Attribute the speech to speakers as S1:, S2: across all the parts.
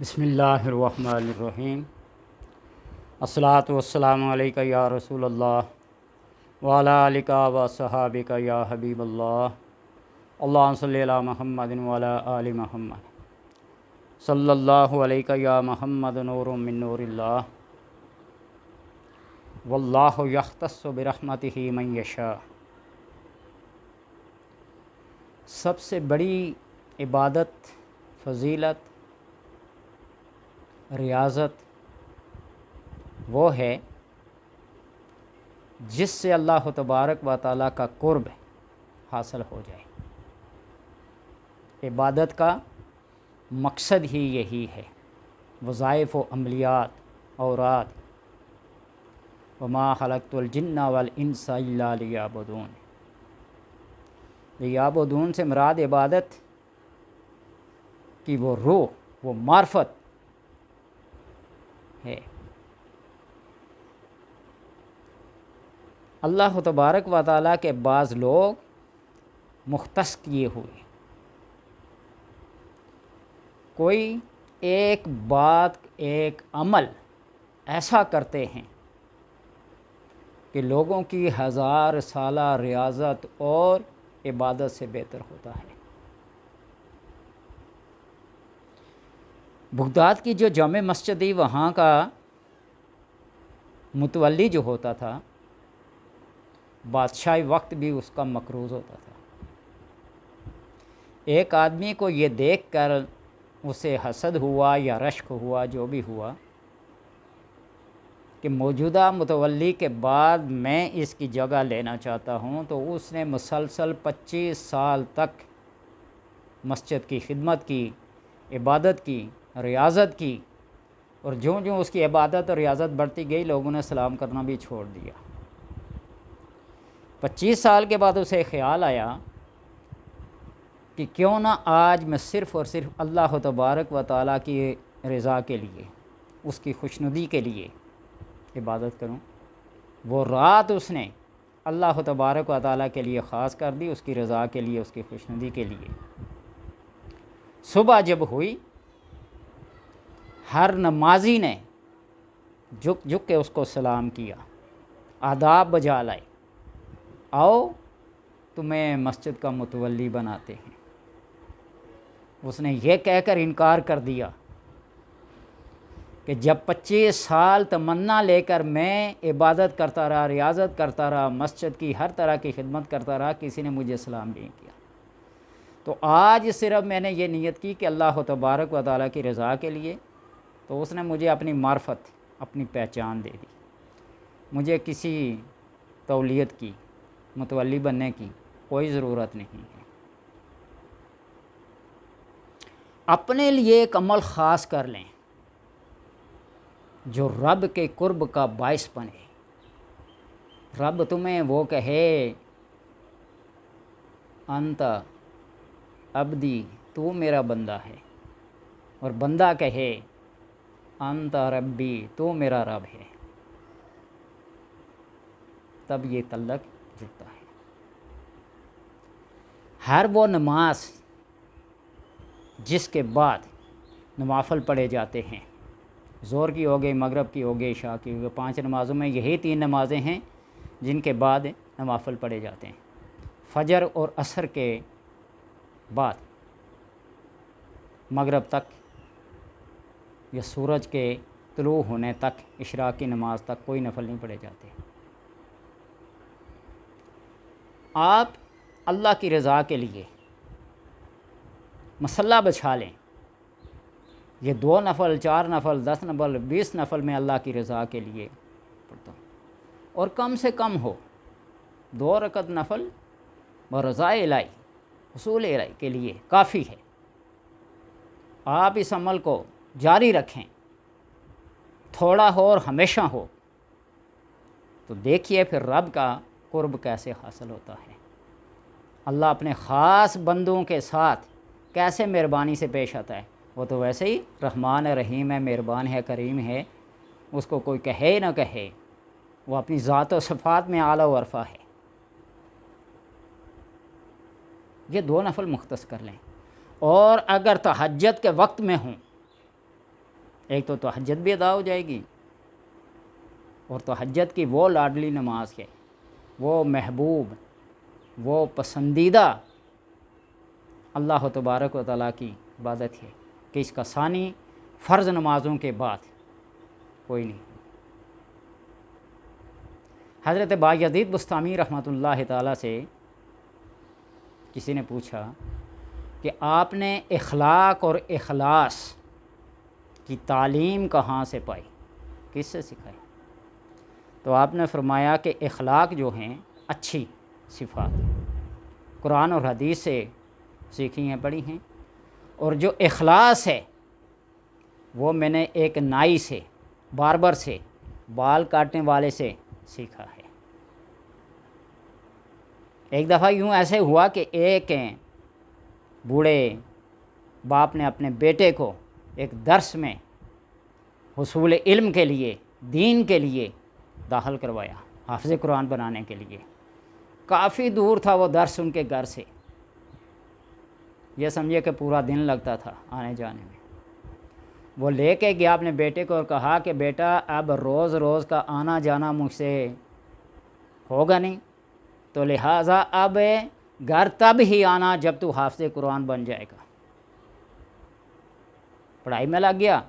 S1: بسم اللہ الرحمن الرحیم۔ الصلاۃ والسلام علیکہ یا رسول اللہ وعلیٰ آلک و صحابک یا حبیب اللہ۔ اللہم صلی علی محمد وعلی آل محمد صلی اللہ علیکہ یا محمد نور من نور اللہ واللہ یختص برحمتہ من یشاء۔ سب سے بڑی عبادت، فضیلت، ریاضت وہ ہے جس سے اللہ تبارک و تعالیٰ کا قرب حاصل ہو جائے۔ عبادت کا مقصد ہی یہی ہے۔ وظائف و عملیات، اوراد، وما خلقت الجن والانس الا لیعبدون۔ لیعبدون سے مراد عبادت کی وہ روح، وہ معرفت ہے۔ اللہ تبارک و تعالیٰ کے بعض لوگ مختص کیے ہوئے، کوئی ایک بات، ایک عمل ایسا کرتے ہیں کہ لوگوں کی 1000 سالہ ریاضت اور عبادت سے بہتر ہوتا ہے۔ بغداد کی جو جامع مسجد تھی، وہاں کا متولی جو ہوتا تھا، بادشاہی وقت بھی اس کا مقروض ہوتا تھا۔ ایک آدمی کو یہ دیکھ کر اسے حسد ہوا یا رشک ہوا، جو بھی ہوا، کہ موجودہ متولی کے بعد میں اس کی جگہ لینا چاہتا ہوں، تو اس نے مسلسل 25 سال تک مسجد کی خدمت کی، عبادت کی، ریاضت کی، اور جوں جوں اس کی عبادت اور ریاضت بڑھتی گئی، لوگوں نے سلام کرنا بھی چھوڑ دیا۔ 25 سال کے بعد اسے خیال آیا کہ کیوں نہ آج میں صرف اور صرف اللہ تبارک و تعالیٰ کی رضا کے لیے، اس کی خوشنودی کے لیے عبادت کروں۔ وہ رات اس نے اللہ تبارک و تعالیٰ کے لیے خاص کر دی، اس کی رضا کے لیے، اس کی خوشنودی کے لیے۔ صبح جب ہوئی، ہر نمازی نے جھک جھک کے اس کو سلام کیا، آداب بجا لائے، آؤ تمہیں مسجد کا متولی بناتے ہیں۔ اس نے یہ کہہ کر انکار کر دیا کہ جب 25 سال تمنا لے کر میں عبادت کرتا رہا، ریاضت کرتا رہا، مسجد کی ہر طرح کی خدمت کرتا رہا، کسی نے مجھے سلام نہیں کیا، تو آج صرف میں نے یہ نیت کی کہ اللہ تبارک و تعالیٰ کی رضا کے لیے، تو اس نے مجھے اپنی معرفت، اپنی پہچان دے دی۔ مجھے کسی تولیت کی، متولی بننے کی کوئی ضرورت نہیں ہے۔ اپنے لیے ایک عمل خاص کر لیں جو رب کے قرب کا باعث بنے۔ رب تمہیں وہ کہے انت عبدی، تو میرا بندہ ہے، اور بندہ کہے انت ربی، تو میرا رب ہے، تب یہ تعلق جڑتا ہے۔ ہر وہ نماز جس کے بعد نوافل پڑھے جاتے ہیں، ظہر کی ہو گئی، مغرب کی ہو گئی، عشاء کی ہو گئی، 5 نمازوں میں یہی 3 نمازیں ہیں جن کے بعد نوافل پڑھے جاتے ہیں۔ فجر اور عصر کے بعد مغرب تک یا سورج کے طلوع ہونے تک، اشراق کی نماز تک کوئی نفل نہیں پڑھے جاتے۔ آپ اللہ کی رضا کے لیے مصلی بچھا لیں، یہ 2 نفل، 4 نفل، 10 نفل، 20 نفل میں اللہ کی رضا کے لیے پڑھتا ہوں، اور کم سے کم ہو 2 رکعت نفل برضا الہی، حصول الہی کے لیے کافی ہے۔ آپ اس عمل کو جاری رکھیں، تھوڑا ہو اور ہمیشہ ہو، تو دیکھیے پھر رب کا قرب کیسے حاصل ہوتا ہے۔ اللہ اپنے خاص بندوں کے ساتھ کیسے مہربانی سے پیش آتا ہے۔ وہ تو ویسے ہی رحمان رحیم ہے، مہربان ہے، کریم ہے، اس کو کوئی کہے نہ کہے، وہ اپنی ذات و صفات میں اعلیٰ و عرفہ ہے۔ یہ 2 نفل مختص کر لیں، اور اگر تہجد کے وقت میں ہوں ایک تو تہجد بھی ادا ہو جائے گی، اور تہجد کی وہ لاڈلی نماز ہے، وہ محبوب، وہ پسندیدہ اللہ تبارک و تعالیٰ کی عبادت ہے کہ اس کا ثانی فرض نمازوں کے بعد کوئی نہیں۔ حضرت بایزید بستامی رحمۃ اللہ تعالیٰ سے کسی نے پوچھا کہ آپ نے اخلاق اور اخلاص کی تعلیم کہاں سے پائی، کس سے سکھائی؟ تو آپ نے فرمایا کہ اخلاق جو ہیں اچھی صفات قرآن اور حدیث سے سیکھی ہیں، پڑھی ہیں، اور جو اخلاص ہے وہ میں نے ایک نائی سے، باربر سے، بال کاٹنے والے سے سیکھا ہے۔ ایک دفعہ یوں ایسے ہوا کہ ایک بوڑھے باپ نے اپنے بیٹے کو ایک درس میں حصول علم کے لیے، دین کے لیے داخل کروایا، حافظ قرآن بنانے کے لیے۔ کافی دور تھا وہ درس ان کے گھر سے، یہ سمجھے کہ پورا دن لگتا تھا آنے جانے میں۔ وہ لے کے گیا اپنے بیٹے کو اور کہا کہ بیٹا اب روز روز کا آنا جانا مجھ سے ہوگا نہیں، تو لہٰذا اب گھر تب ہی آنا جب تو حافظ قرآن بن جائے گا۔ پڑھائی میں لگ گیا۔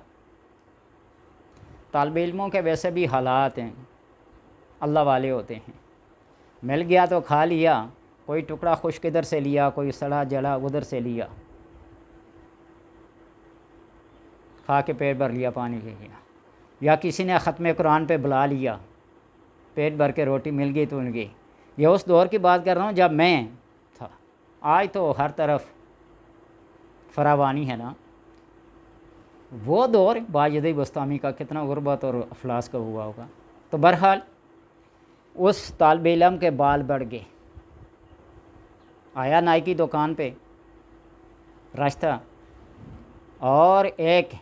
S1: طالب علموں کے ویسے بھی حالات ہیں، اللہ والے ہوتے ہیں، مل گیا تو کھا لیا، کوئی ٹکڑا خشک ادھر سے لیا، کوئی سڑا جڑا ادھر سے لیا، کھا کے پیٹ بھر لیا، پانی لے لیا، یا کسی نے ختم قرآن پہ بلا لیا، پیٹ بھر کے روٹی مل گئی تو مل گئی۔ یہ اس دور کی بات کر رہا ہوں جب میں تھا، آج تو ہر طرف فراوانی ہے نا۔ وہ دور بایزید بستامی کا کتنا غربت اور افلاس کا ہوا ہوگا۔ تو بہرحال اس طالب علم کے بال بڑھ گئے، آیا نائی کی دکان پہ راشتہ، اور ایک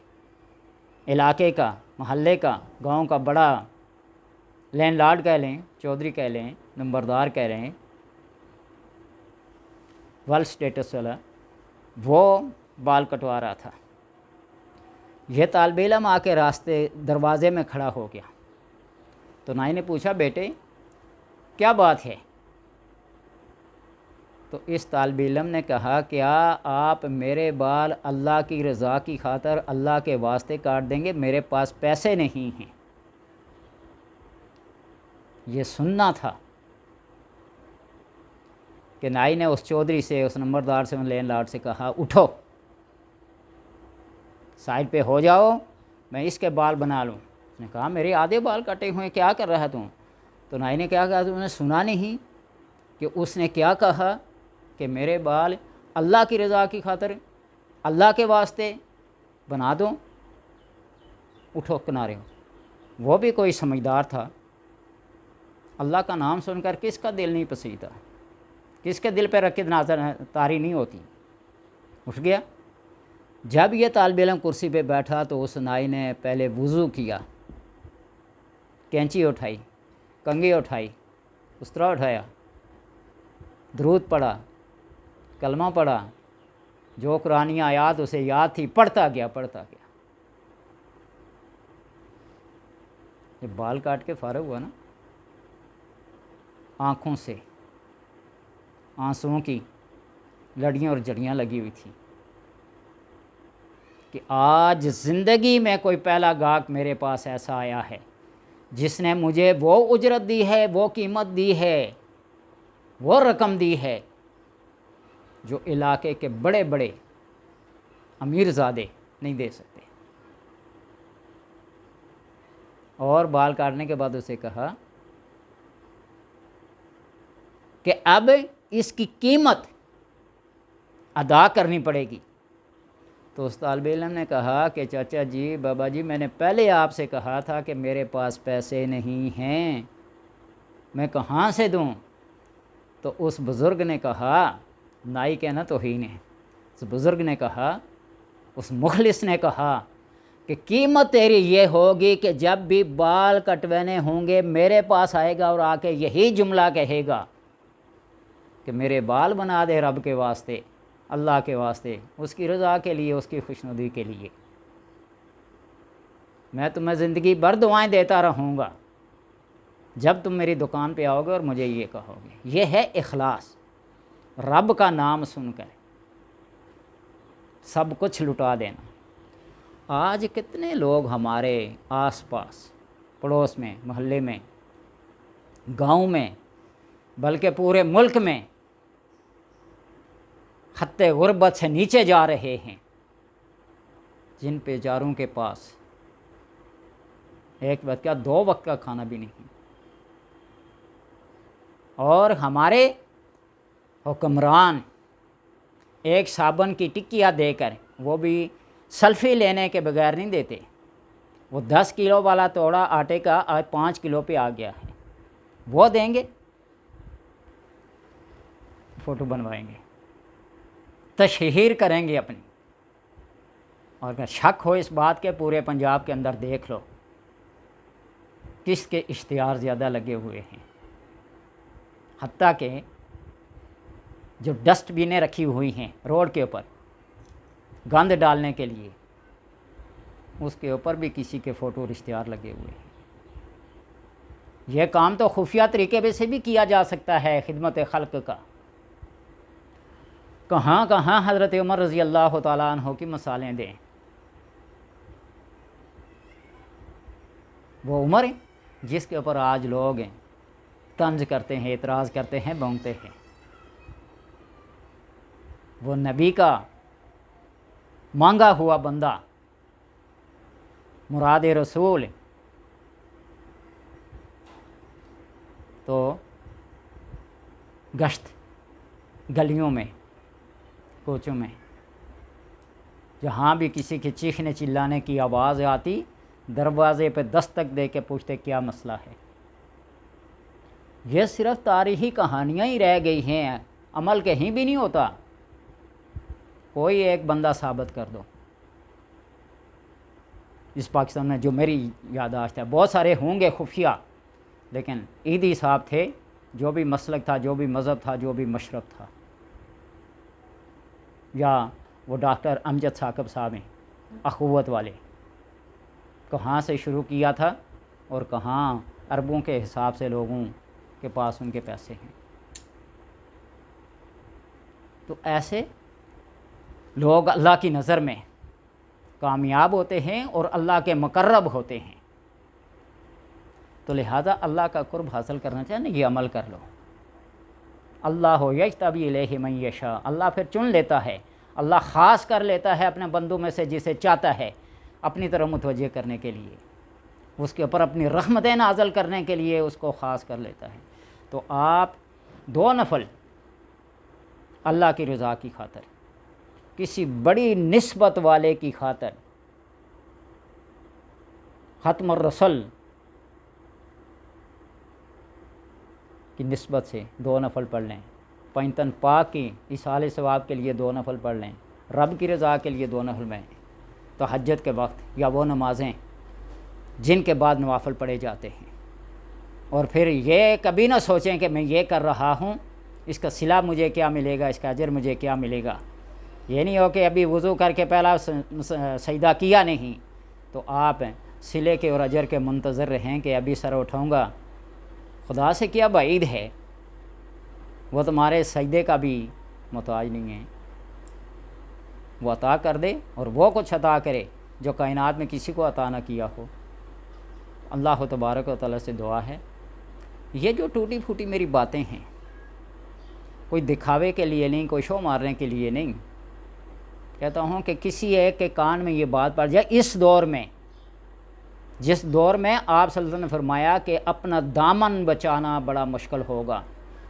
S1: علاقے کا، محلے کا، گاؤں کا بڑا لینڈ لارڈ کہہ لیں، چودھری کہہ لیں، نمبردار کہہ رہے ہیں، ورلڈ سٹیٹس والا، وہ بال کٹوا رہا تھا۔ یہ طالب علم آ کے راستے دروازے میں کھڑا ہو گیا، تو نائی نے پوچھا بیٹے کیا بات ہے؟ تو اس طالب علم نے کہا کیا آپ میرے بال اللہ کی رضا کی خاطر اللہ کے واسطے کاٹ دیں گے؟ میرے پاس پیسے نہیں ہیں۔ یہ سننا تھا کہ نائی نے اس چودھری سے، اس نمبردار سے، ان لینڈ لارڈ سے کہا اٹھو، سائڈ پہ ہو جاؤ، میں اس کے بال بنا لوں۔ اس نے کہا میرے آدھے بال کٹے ہوئے، کیا کر رہا تم؟ تو نائی نے کیا کہا، تم نے سنا نہیں کہ اس نے کیا کہا کہ میرے بال اللہ کی رضا کی خاطر، اللہ کے واسطے بنا دو، اٹھو کنارے ہو۔ وہ بھی کوئی سمجھدار تھا، اللہ کا نام سن کر کس کا دل نہیں پسیتا، کس کے دل پہ رکھ نظر تاری نہیں ہوتی، اٹھ گیا۔ جب یہ طالب علم کرسی پہ بیٹھا تو اس نائی نے پہلے وضو کیا، کینچی اٹھائی، کنگھی اٹھائی، استرا اٹھایا، درود پڑھا، کلمہ پڑھا، جو قرآنی آیات اسے یاد تھی پڑھتا گیا۔ یہ بال کاٹ کے فارغ ہوا نا، آنکھوں سے آنسوؤں کی لڑیاں اور جڑیاں لگی ہوئی تھیں کہ آج زندگی میں کوئی پہلا گاہک میرے پاس ایسا آیا ہے جس نے مجھے وہ اجرت دی ہے، وہ قیمت دی ہے، وہ رقم دی ہے جو علاقے کے بڑے بڑے امیر زادے نہیں دے سکتے۔ اور بال کاٹنے کے بعد اسے کہا کہ اب اس کی قیمت ادا کرنی پڑے گی۔ تو اس طالب علم نے کہا کہ چاچا جی، بابا جی، میں نے پہلے آپ سے کہا تھا کہ میرے پاس پیسے نہیں ہیں، میں کہاں سے دوں؟ تو اس بزرگ نے کہا، نائی کہنا توہین ہے، اس بزرگ نے کہا، اس مخلص نے کہا کہ قیمت تیری یہ ہوگی کہ جب بھی بال کٹوانے ہوں گے میرے پاس آئے گا اور آ کے یہی جملہ کہے گا کہ میرے بال بنا دے رب کے واسطے، اللہ کے واسطے، اس کی رضا کے لیے، اس کی خوشنودی کے لیے۔ میں تمہیں زندگی بھر دعائیں دیتا رہوں گا جب تم میری دکان پہ آؤ گے اور مجھے یہ کہو گے۔ یہ ہے اخلاص، رب کا نام سن کر سب کچھ لٹا دینا۔ آج کتنے لوگ ہمارے آس پاس، پڑوس میں، محلے میں، گاؤں میں، بلکہ پورے ملک میں خط غربت سے نیچے جا رہے ہیں، جن بیچاروں کے پاس ایک وقت کا 2 وقت کا کھانا بھی نہیں۔ اور ہمارے حکمران ایک صابن کی ٹکیا دے کر، وہ بھی سیلفی لینے کے بغیر نہیں دیتے، وہ 10 کلو والا توڑا آٹے کا آج 5 کلو پہ آ گیا ہے، وہ دیں گے، فوٹو بنوائیں گے، تشہیر کریں گے اپنی۔ اور اگر شک ہو اس بات کے، پورے پنجاب کے اندر دیکھ لو کس کے اشتہار زیادہ لگے ہوئے ہیں۔ حتیٰ کہ جو ڈسٹ بینیں رکھی ہوئی ہیں روڈ کے اوپر گند ڈالنے کے لیے، اس کے اوپر بھی کسی کے فوٹو اور اشتہار لگے ہوئے ہیں۔ یہ کام تو خفیہ طریقے سے بھی کیا جا سکتا ہے خدمت خلق کا۔ کہاں کہاں حضرت عمر رضی اللہ تعالیٰ عنہ کی مثالیں دیں۔ وہ عمر جس کے اوپر آج لوگ طنز کرتے ہیں، اعتراض کرتے ہیں، بونگتے ہیں۔ وہ نبی کا مانگا ہوا بندہ، مراد رسول، تو گشت گلیوں میں، کوچوں میں، جہاں بھی کسی کے چیخنے چلانے کی آواز آتی، دروازے پہ دستک دے کے پوچھتے کیا مسئلہ ہے۔ یہ صرف تاریخی کہانیاں ہی رہ گئی ہیں، عمل کہیں بھی نہیں ہوتا۔ کوئی ایک بندہ ثابت کر دو اس پاکستان میں جو میری یادداشت ہے، بہت سارے ہوں گے خفیہ، لیکن عیدی صاحب تھے، جو بھی مسلک تھا، جو بھی مذہب تھا، جو بھی مشرب تھا، یا وہ ڈاکٹر امجد ثاقب صاحب ہیں اخوت والے، کہاں سے شروع کیا تھا اور کہاں اربوں کے حساب سے لوگوں کے پاس ان کے پیسے ہیں۔ تو ایسے لوگ اللہ کی نظر میں کامیاب ہوتے ہیں اور اللہ کے مقرب ہوتے ہیں۔ تو لہذا اللہ کا قرب حاصل کرنا چاہیے، یہ عمل کر لو۔ اللہ یجتبی الیہ من یشاء، اللہ پھر چن لیتا ہے، اللہ خاص کر لیتا ہے اپنے بندوں میں سے جسے چاہتا ہے اپنی طرف متوجہ کرنے کے لیے، اس کے اوپر اپنی رحمتیں نازل کرنے کے لیے اس کو خاص کر لیتا ہے۔ تو آپ 2 نفل اللہ کی رضا کی خاطر، کسی بڑی نسبت والے کی خاطر، ختم الرسل کی نسبت سے 2 نفل پڑھ لیں، پینتن پاک کی ایصال ثواب کے لیے 2 نفل پڑھ لیں، رب کی رضا کے لیے 2 نفل میں تہجد کے وقت، یا وہ نمازیں جن کے بعد نوافل پڑھے جاتے ہیں۔ اور پھر یہ کبھی نہ سوچیں کہ میں یہ کر رہا ہوں، اس کا صلہ مجھے کیا ملے گا، اس کا اجر مجھے کیا ملے گا۔ یہ نہیں ہو کہ ابھی وضو کر کے پہلا سجدہ کیا نہیں تو آپ صلے کے اور اجر کے منتظر رہیں کہ ابھی سر اٹھاؤں گا۔ خدا سے کیا بعید ہے، وہ تمہارے سجدے کا بھی محتاج نہیں ہے، وہ عطا کر دے، اور وہ کچھ عطا کرے جو کائنات میں کسی کو عطا نہ کیا ہو۔ اللہ تبارک و تعالیٰ سے دعا ہے، یہ جو ٹوٹی پھوٹی میری باتیں ہیں، کوئی دکھاوے کے لیے نہیں، کوئی شو مارنے کے لیے نہیں، کہتا ہوں کہ کسی ایک کے کان میں یہ بات پڑ جائے اس دور میں، جس دور میں آپ صلی اللہ علیہ وسلم نے فرمایا کہ اپنا دامن بچانا بڑا مشکل ہوگا،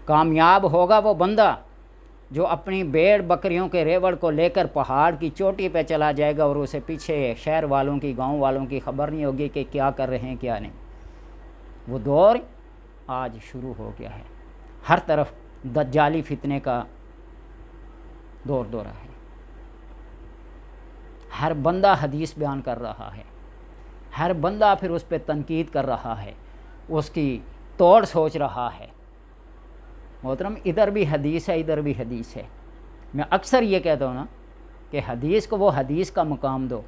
S1: کامیاب ہوگا وہ بندہ جو اپنی بھیڑ بکریوں کے ریوڑ کو لے کر پہاڑ کی چوٹی پہ چلا جائے گا اور اسے پیچھے شہر والوں کی، گاؤں والوں کی خبر نہیں ہوگی کہ کیا کر رہے ہیں کیا نہیں۔ وہ دور آج شروع ہو گیا ہے، ہر طرف دجالی فتنے کا دور دورہ ہے، ہر بندہ حدیث بیان کر رہا ہے، ہر بندہ پھر اس پہ تنقید کر رہا ہے، اس کی توڑ سوچ رہا ہے۔ محترم، ادھر بھی حدیث ہے، ادھر بھی حدیث ہے۔ میں اکثر یہ کہتا ہوں نا کہ حدیث کو وہ حدیث کا مقام دو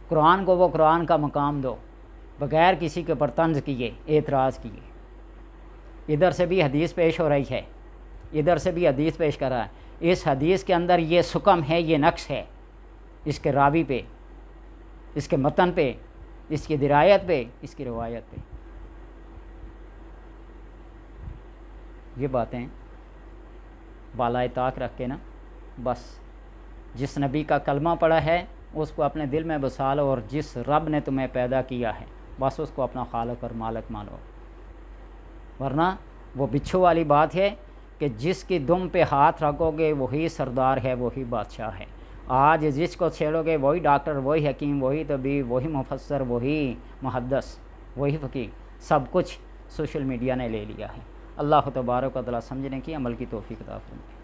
S1: قرآن کو وہ قرآن کا مقام دو، بغیر کسی کے پر طنز کیے، اعتراض کیے۔ ادھر سے بھی حدیث پیش ہو رہی ہے، ادھر سے بھی حدیث پیش کر رہا ہے، اس حدیث کے اندر یہ سکم ہے، یہ نقص ہے، اس کے راوی پہ، اس کے متن پہ، اس کی درایت پہ، اس کی روایت پہ۔ یہ باتیں بالائے طاق رکھ کے نا، بس جس نبی کا کلمہ پڑھا ہے اس کو اپنے دل میں بسا لو، اور جس رب نے تمہیں پیدا کیا ہے بس اس کو اپنا خالق اور مالک مانو۔ ورنہ وہ بچھو والی بات ہے کہ جس کی دم پہ ہاتھ رکھو گے وہی سردار ہے، وہی بادشاہ ہے۔ آج جس کو چھیڑو گے وہی ڈاکٹر، وہی حکیم، وہی طبیب، وہی مفسر، وہی محدث، وہی فقیہ، سب کچھ سوشل میڈیا نے لے لیا ہے۔ اللہ تبارک و تعالیٰ سمجھنے کی، عمل کی توفیق عطا فرمائے۔